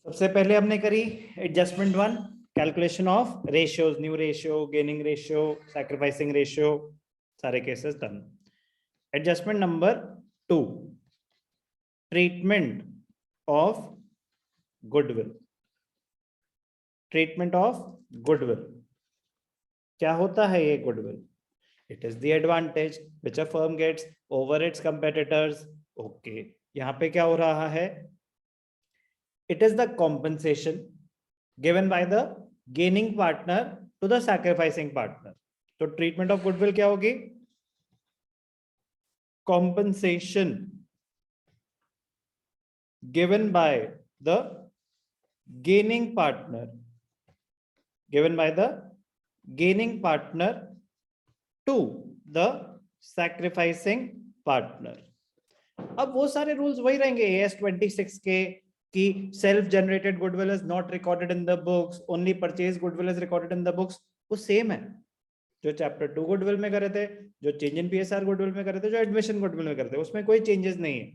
सबसे पहले हमने करी adjustment 1, calculation of ratios, new ratio, gaining ratio, sacrificing ratio, सारे cases done. Adjustment number 2, treatment of goodwill. Treatment of goodwill क्या होता है? ये goodwill, it is the advantage which a firm gets over its competitors. Okay, यहाँ पे क्या हो रहा है? It is the compensation given by the gaining partner to the sacrificing partner. तो ट्रीटमेंट ऑफ गुडविल क्या होगी? Compensation given by the gaining partner, given by the gaining partner to the sacrificing partner. अब वो सारे rules वही रहेंगे AS 26 के कि self generated goodwill is not recorded in the books, only purchase goodwill is recorded in the books. वो same है जो चैप्टर 2 गुडविल में करे थे, जो चेंज इन पीएसआर गुडविल में करे थे, जो एडमिशन गुडविल में करे थे, उसमें कोई चेंजेस नहीं है।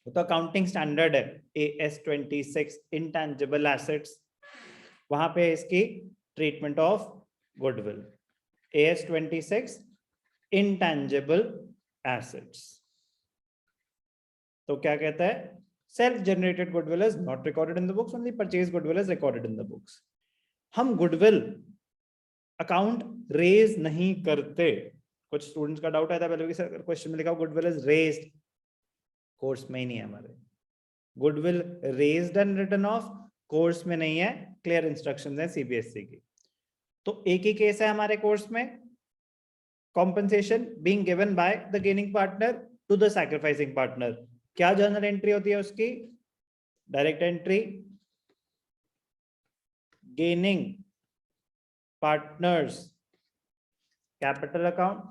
वो तो अकाउंटिंग स्टैंडर्ड है AS 26 इंटेंजिबल एसेट्स, वहां पे इसकी treatment of goodwill AS 26 intangible assets. तो क्या कहता है? Self generated goodwill is not recorded in the books, only purchase goodwill is recorded in the books. हम गुडविल अकाउंट रेज नहीं करते। कुछ स्टूडेंट्स का डाउट आया था पहले सर क्वेश्चन में लिखा गुडविल इज रेज्ड, कोर्स में ही नहीं है हमारे। Goodwill raised and written off course में नहीं है, क्लियर इंस्ट्रक्शंस है सीबीएसई की। तो एक ही केस है हमारे कोर्स में, compensation being given by the gaining partner to the sacrificing partner. क्या जर्नल एंट्री होती है उसकी? Direct entry, gaining partners capital account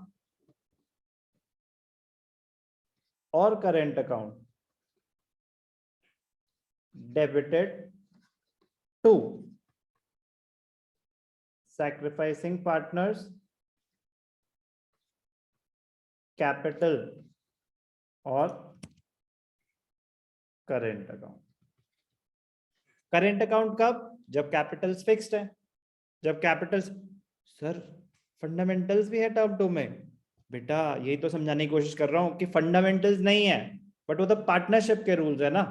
और current account debited to sacrificing partners capital और करेंट अकाउंट। करेंट अकाउंट कब? जब Capitals fixed है। जब कैपिटल्स, सर फंडामेंटल्स भी है टर्म 2 में। बेटा यही तो समझाने की कोशिश कर रहा हूं कि फंडामेंटल्स नहीं है, बट वो तो पार्टनरशिप के रूल्स है ना।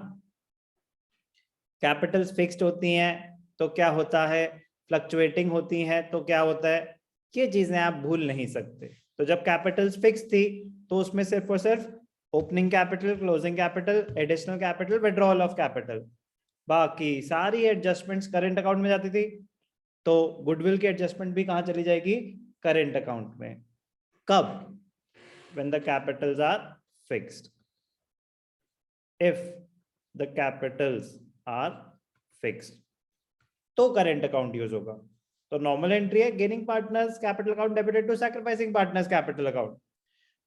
कैपिटल्स फिक्स्ड होती हैं तो क्या होता है? फ्लक्चुएटिंग होती हैं तो क्या होता है? ये चीजें आप भूल नहीं सकते। तो जब कैपिटल्स फिक्स थी तो उसमें सिर्फ और सिर्फ opening capital, closing capital, additional capital, withdrawal of capital, बाकी सारी एडजस्टमेंट्स करेंट अकाउंट में जाती थी। तो गुडविल की एडजस्टमेंट भी कहां चली जाएगी? करेंट अकाउंट में। कब? When the capitals are fixed. If the capitals are fixed तो करेंट अकाउंट यूज होगा। तो नॉर्मल एंट्री है gaining partners capital account debited to sacrificing partners capital account.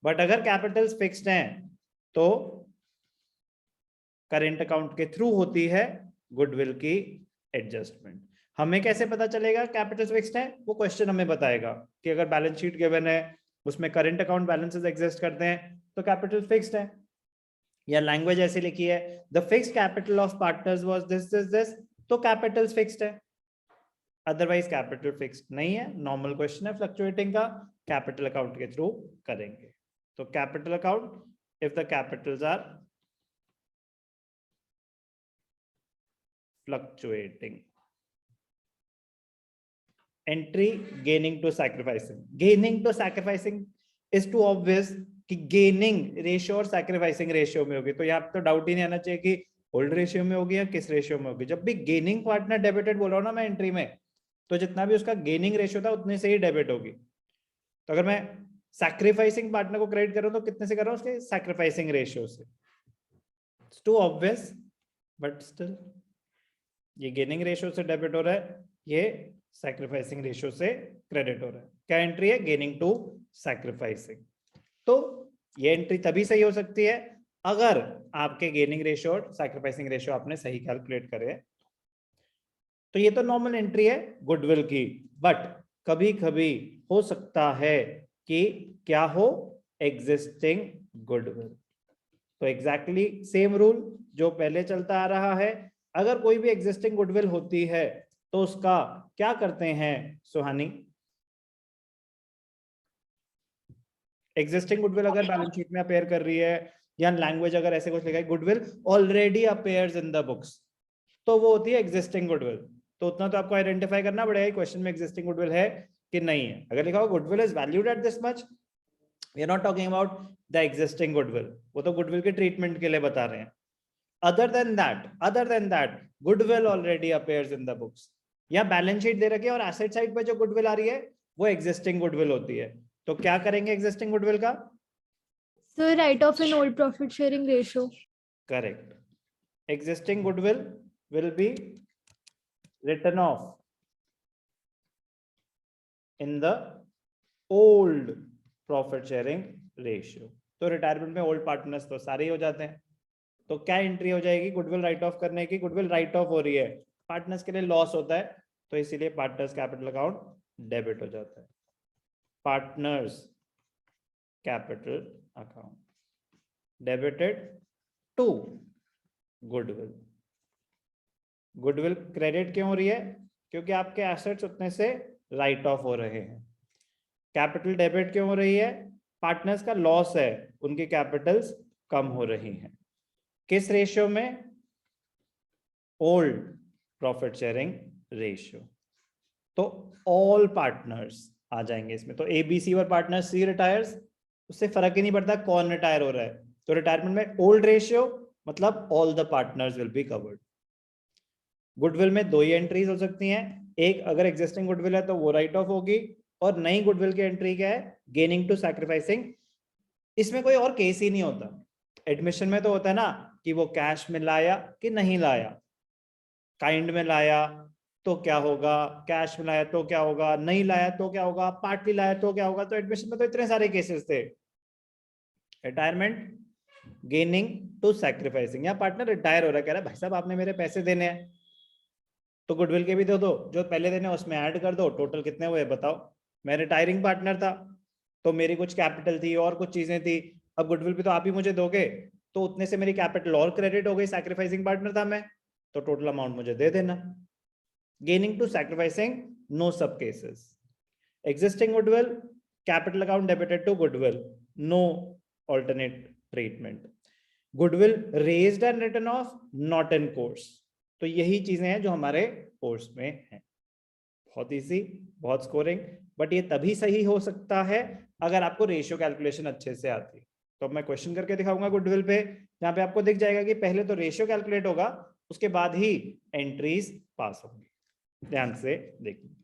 But अगर कैपिटल्स फिक्स्ड हैं तो करेंट अकाउंट के थ्रू होती है गुडविल की एडजस्टमेंट। हमें कैसे पता चलेगा कैपिटल्स फिक्स्ड है? वो क्वेश्चन हमें बताएगा कि अगर बैलेंस शीट गिवन है उसमें करंट अकाउंट बैलेंसेस एग्जिस्ट करते हैं तो कैपिटल फिक्स्ड है। या लैंग्वेज ऐसे लिखी है the fixed capital of partners was this, तो कैपिटल्स फिक्स्ड है। अदरवाइज कैपिटल फिक्स्ड नहीं है, नॉर्मल क्वेश्चन है फ्लक्चुएटिंग का, कैपिटल अकाउंट के थ्रू करेंगे। तो capital account if the capitals are fluctuating. Entry gaining to sacrificing. Gaining to sacrificing is too obvious कि गेनिंग रेशियो और सैक्रिफाइसिंग रेशियो में होगी। तो यहाँ पे तो डाउट ही नहीं आना चाहिए कि ओल्ड रेशियो में होगी या किस रेशियो में होगी। जब भी गेनिंग पार्टनर डेबिटेड बोल रहा हूं ना मैं एंट्री में, तो जितना भी उसका गेनिंग रेशियो था उतने से ही डेबिट होगी। तो अगर मैं सैक्रिफाइसिंग पार्टनर को क्रेडिट कर रहा हूं तो कितने से कर रहा हूं? उसके सैक्रिफाइसिंग रेशियो से। It's too obvious but still ये गेनिंग रेशियो से डेबिट हो रहा है, ये सैक्रिफाइसिंग रेशियो से क्रेडिट हो रहा है। क्या एंट्री है? Gaining to sacrificing. तो ये एंट्री तभी सही हो सकती है अगर आपके गेनिंग रेशियो और सैक्रिफाइसिंग रेशियो आपने सही कैलकुलेट करे। तो ये तो नॉर्मल एंट्री है गुडविल की, बट कभी कभी हो सकता है कि क्या हो? Existing goodwill. तो एग्जैक्टली सेम रूल जो पहले चलता आ रहा है अगर कोई भी एग्जिस्टिंग गुडविल होती है तो उसका क्या करते हैं सुहानी? एग्जिस्टिंग गुडविल अगर बैलेंस शीट में अपेयर कर रही है या लैंग्वेज अगर ऐसे कुछ लिखा है goodwill already appears in the books, तो वो होती है एग्जिस्टिंग गुडविल। तो उतना तो आपको आइडेंटिफाई करना पड़ेगा क्वेश्चन में एग्जिस्टिंग गुडविल है कि नहीं है। अगर लिखा हो goodwill is valued at this much, we are not talking about the existing goodwill, वो तो गुडविल के ट्रीटमेंट के लिए बता रहे हैं। Other than that goodwill already appears in the books, या बैलेंस शीट दे रखी है और एसेट साइड पे जो गुडविल आ रही है वो एग्जिस्टिंग गुडविल होती है, तो क्या करेंगे एग्जिस्टिंग गुडविल का? So write off an old profit sharing ratio. Correct. Existing goodwill will be written off in the old profit sharing ratio. तो रिटायरमेंट में ओल्ड पार्टनर्स तो सारे ही हो जाते हैं, तो क्या एंट्री हो जाएगी गुडविल राइट ऑफ करने की? गुडविल राइट ऑफ हो रही है, पार्टनर्स के लिए लॉस होता है, तो इसीलिए पार्टनर्स कैपिटल अकाउंट डेबिट हो जाता है। Partners capital account debited to goodwill. Goodwill credit क्यों हो रही है? क्योंकि आपके एसेट्स उतने से राइट ऑफ हो रहे हैं। कैपिटल डेबिट क्यों हो रही है? पार्टनर्स का लॉस है, उनकी कैपिटल्स कम हो रही हैं। किस रेशियो में? Old profit sharing ratio. तो ऑल पार्टनर्स आ जाएंगे इसमें। तो एबीसी और पार्टनर सी रिटायर्स, उससे फर्क ही नहीं पड़ता कौन रिटायर हो रहा है। तो रिटायरमेंट में ओल्ड रेशियो मतलब all the partners will be covered. Goodwill में दो ही एंट्रीज हो सकती हैं, एक अगर एग्जिस्टिंग गुडविल है तो वो राइट ऑफ होगी, और नई गुडविल की एंट्री क्या है? Gaining to sacrificing. इसमें कोई और केस ही नहीं होता। एडमिशन में तो होता है ना कि वो कैश में लाया कि नहीं लाया, काइंड में लाया तो क्या होगा, कैश में लाया तो क्या होगा, नहीं लाया तो क्या होगा, पार्टली लाया तो क्या होगा। तो एडमिशन में तो इतने सारे केसेस थे। रिटायरमेंट गेनिंग टू सैक्रिफाइसिंग, या पार्टनर रिटायर हो रहा है, कह रहा है भाई साहब आपने मेरे पैसे देने हैं तो गुडविल के भी दे दो, जो पहले देने उसमें ऐड कर दो, टोटल कितने हुए बताओ। मैं रिटायरिंग पार्टनर था तो मेरी कुछ कैपिटल थी और कुछ चीजें थी, अब गुडविल भी तो आप ही मुझे दोगे, तो उतने से मेरी कैपिटल और क्रेडिट हो गई, सैक्रिफाइसिंग पार्टनर था मैं, तो टोटल अमाउंट मुझे दे देना। गेनिंग टू सैक्रिफाइसिंग नो सब cases. Existing goodwill capital account debited to goodwill, no alternate treatment. Goodwill raised and written off not in course. तो यही चीजें हैं जो हमारे कोर्स में हैं। बहुत इजी, बहुत स्कोरिंग, बट ये तभी सही हो सकता है अगर आपको रेशियो कैलकुलेशन अच्छे से आती है। तो अब मैं क्वेश्चन करके दिखाऊंगा गुडविल पे, जहां पे आपको दिख जाएगा कि पहले तो रेशियो कैलकुलेट होगा, उसके बाद ही एंट्रीज पास होंगी। ध्यान से देखिए।